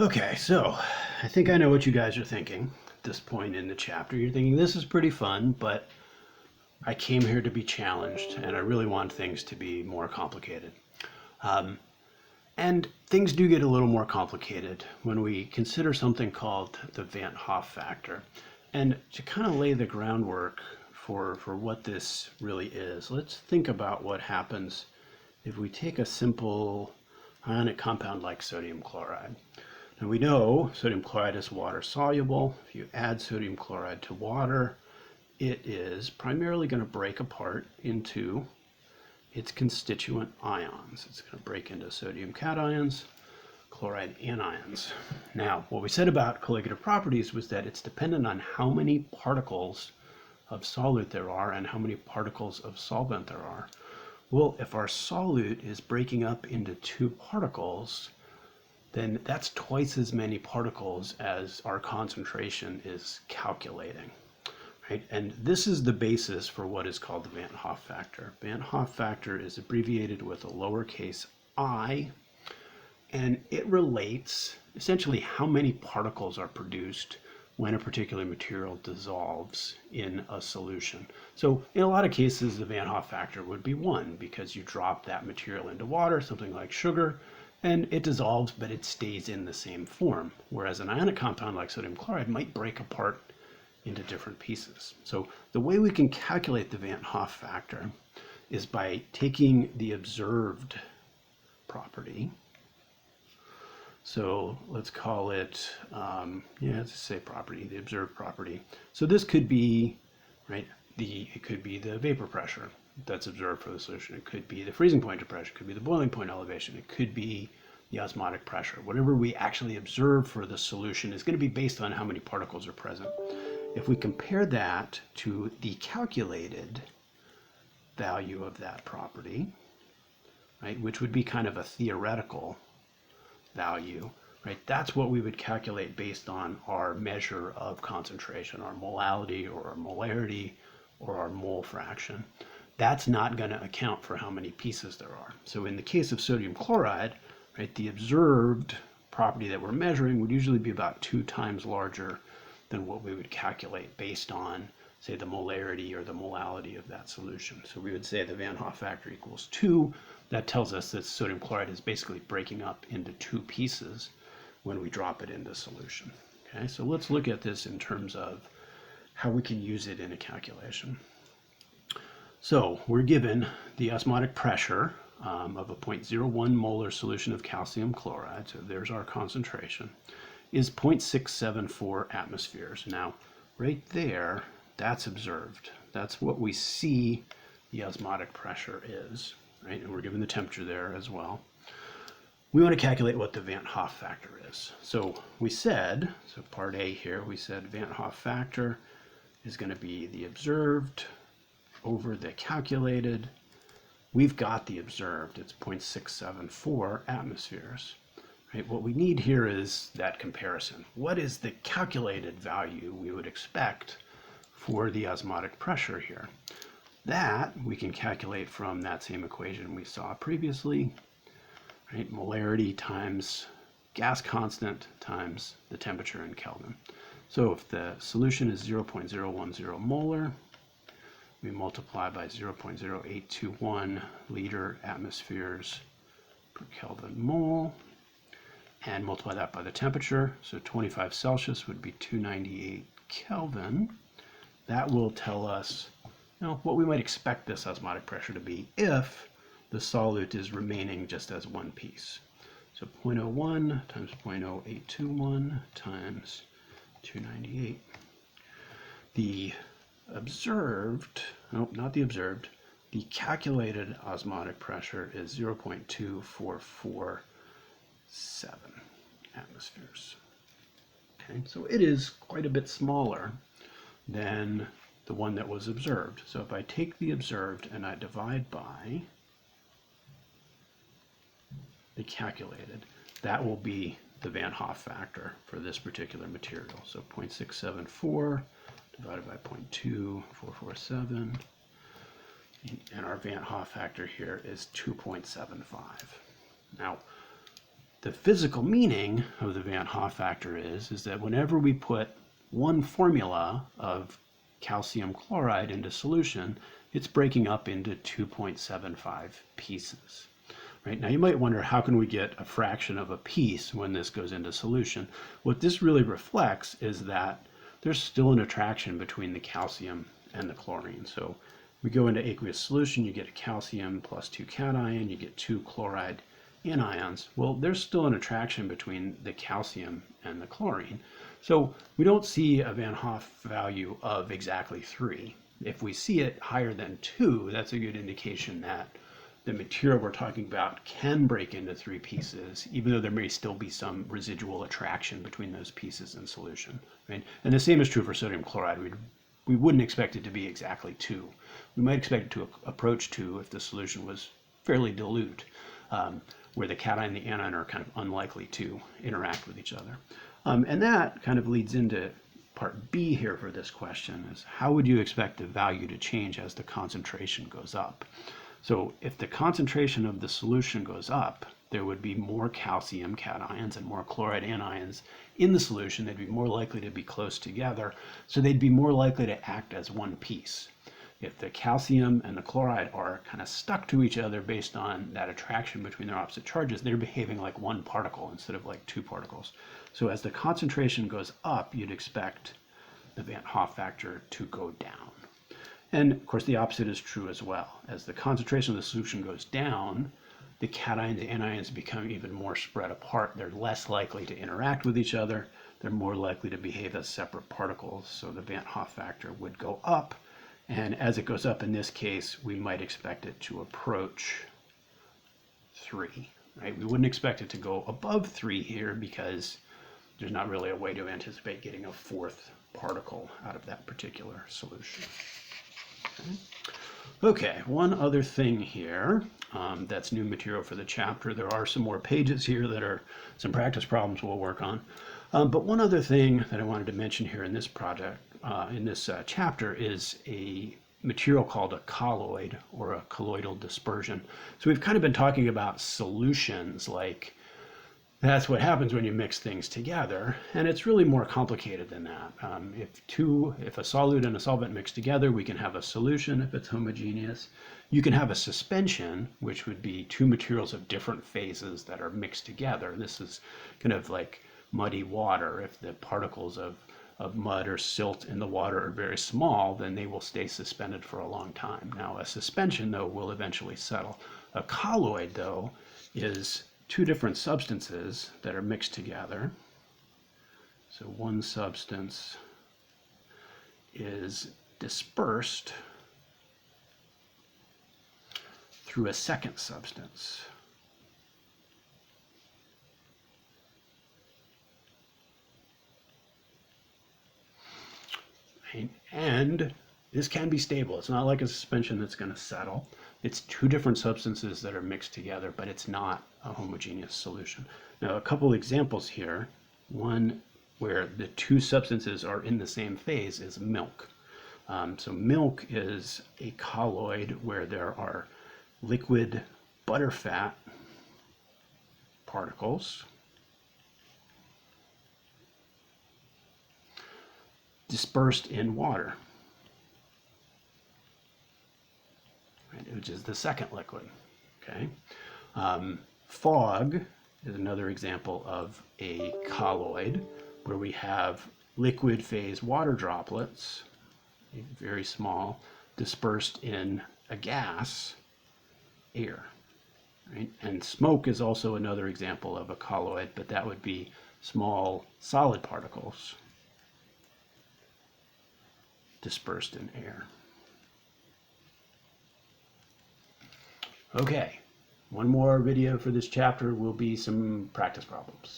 Okay, so I think I know what you guys are thinking at this point in the chapter. You're thinking this is pretty fun, but I came here to be challenged and I really want things to be more complicated. Um, and things do get a little more complicated when we consider something called the Van Hoff factor. And to kind of lay the groundwork for what this really is, let's think about what happens if we take a simple ionic compound like sodium chloride. Now we know sodium chloride is water soluble. If you add sodium chloride to water, it is primarily going to break apart into its constituent ions. It's going to break into sodium cations, chloride anions. Now, what we said about colligative properties was that it's dependent on how many particles of solute there are and how many particles of solvent there are. Well, if our solute is breaking up into two particles, then that's twice as many particles as our concentration is calculating. Right? And this is the basis for what is called the Van Hoff factor. Van Hoff factor is abbreviated with a lowercase I, and it relates essentially how many particles are produced when a particular material dissolves in a solution. So in a lot of cases, the Van Hoff factor would be 1 because you drop that material into water, something like sugar, and it dissolves, but it stays in the same form. Whereas an ionic compound like sodium chloride might break apart into different pieces. So the way we can calculate the Van Hoff factor is by taking the observed property. So let's call it, let's say property, the observed property. So this could be, right, it could be the vapor pressure that's observed for the solution. It could be the freezing point of pressure. It could be the boiling point elevation. It could be the osmotic pressure. Whatever we actually observe for the solution is going to be based on how many particles are present. If we compare that to the calculated value of that property, right, which would be kind of a theoretical value, right, that's what we would calculate based on our measure of concentration, our molality or our molarity or our mole fraction. That's not going to account for how many pieces there are. So in the case of sodium chloride, right, the observed property that we're measuring would usually be about 2 times larger than what we would calculate based on, say, the molarity or the molality of that solution. So we would say the Van Hoff factor equals 2. That tells us that sodium chloride is basically breaking up into 2 pieces when we drop it into solution. Okay, so let's look at this in terms of how we can use it in a calculation. So we're given the osmotic pressure of a 0.01 molar solution of calcium chloride, so there's our concentration, is 0.674 atmospheres. Now, right there, that's observed. That's what we see the osmotic pressure is, right? And we're given the temperature there as well. We want to calculate what the Van Hoff factor is. So we said, so part A here, we said Van Hoff factor is going to be the observed over the calculated. We've got the observed, it's 0.674 atmospheres. Right? What we need here is that comparison. What is the calculated value we would expect for the osmotic pressure here? That we can calculate from that same equation we saw previously, right? Molarity times gas constant times the temperature in Kelvin. So if the solution is 0.010 molar, we multiply by 0.0821 liter atmospheres per Kelvin mole, and multiply that by the temperature. So 25 Celsius would be 298 Kelvin. That will tell us, what we might expect this osmotic pressure to be if the solute is remaining just as one piece. So 0.01 times 0.0821 times 298. The observed, not the observed, the calculated osmotic pressure is 0.2447 atmospheres. Okay, so it is quite a bit smaller than the one that was observed. So if I take the observed and I divide by the calculated, that will be the Van Hoff factor for this particular material. So 0.674 divided by 0.2447, and our Van Hoff factor here is 2.75. Now, the physical meaning of the Van Hoff factor is that whenever we put one formula of calcium chloride into solution, it's breaking up into 2.75 pieces. Right? Now you might wonder, how can we get a fraction of a piece when this goes into solution? What this really reflects is that there's still an attraction between the calcium and the chlorine. So we go into aqueous solution, you get a calcium plus 2 cation, you get 2 chloride anions. Well, there's still an attraction between the calcium and the chlorine. So we don't see a Van Hoff value of exactly 3. If we see it higher than 2, that's a good indication that the material we're talking about can break into 3 pieces, even though there may still be some residual attraction between those pieces in solution. Right? And the same is true for sodium chloride. We wouldn't expect it to be exactly 2. We might expect it to approach 2 if the solution was fairly dilute, where the cation and the anion are kind of unlikely to interact with each other. And that kind of leads into part B here for this question, is how would you expect the value to change as the concentration goes up? So if the concentration of the solution goes up, there would be more calcium cations and more chloride anions in the solution. They'd be more likely to be close together, so they'd be more likely to act as one piece. If the calcium and the chloride are kind of stuck to each other based on that attraction between their opposite charges, they're behaving like one particle instead of like 2 particles. So as the concentration goes up, you'd expect the Van Hoff factor to go down. And of course the opposite is true as well. As the concentration of the solution goes down, the cations and anions become even more spread apart. They're less likely to interact with each other. They're more likely to behave as separate particles. So the Van Hoff factor would go up. And as it goes up in this case, we might expect it to approach 3. Right? We wouldn't expect it to go above 3 here because there's not really a way to anticipate getting a 4th particle out of that particular solution. Okay, one other thing here that's new material for the chapter. There are some more pages here that are some practice problems we'll work on. But one other thing that I wanted to mention here in this project, in this chapter, is a material called a colloid, or a colloidal dispersion. So we've kind of been talking about solutions, like that's what happens when you mix things together, and it's really more complicated than that. If a solute and a solvent mix together, we can have a solution if it's homogeneous. You can have a suspension, which would be 2 materials of different phases that are mixed together. This is kind of like muddy water. If the particles of mud or silt in the water are very small, then they will stay suspended for a long time. Now, a suspension, though, will eventually settle. A colloid, though, is 2 different substances that are mixed together. So one substance is dispersed through a second substance. Right? And this can be stable. It's not like a suspension that's going to settle. It's 2 different substances that are mixed together, but it's not a homogeneous solution. Now, a couple examples here. One where the 2 substances are in the same phase is milk. So milk is a colloid where there are liquid butterfat particles dispersed in water, right, which is the second liquid. Okay. Fog is another example of a colloid where we have liquid phase water droplets, very small, dispersed in a gas, air. Right? And smoke is also another example of a colloid, but that would be small solid particles dispersed in air. Okay, one more video for this chapter will be some practice problems.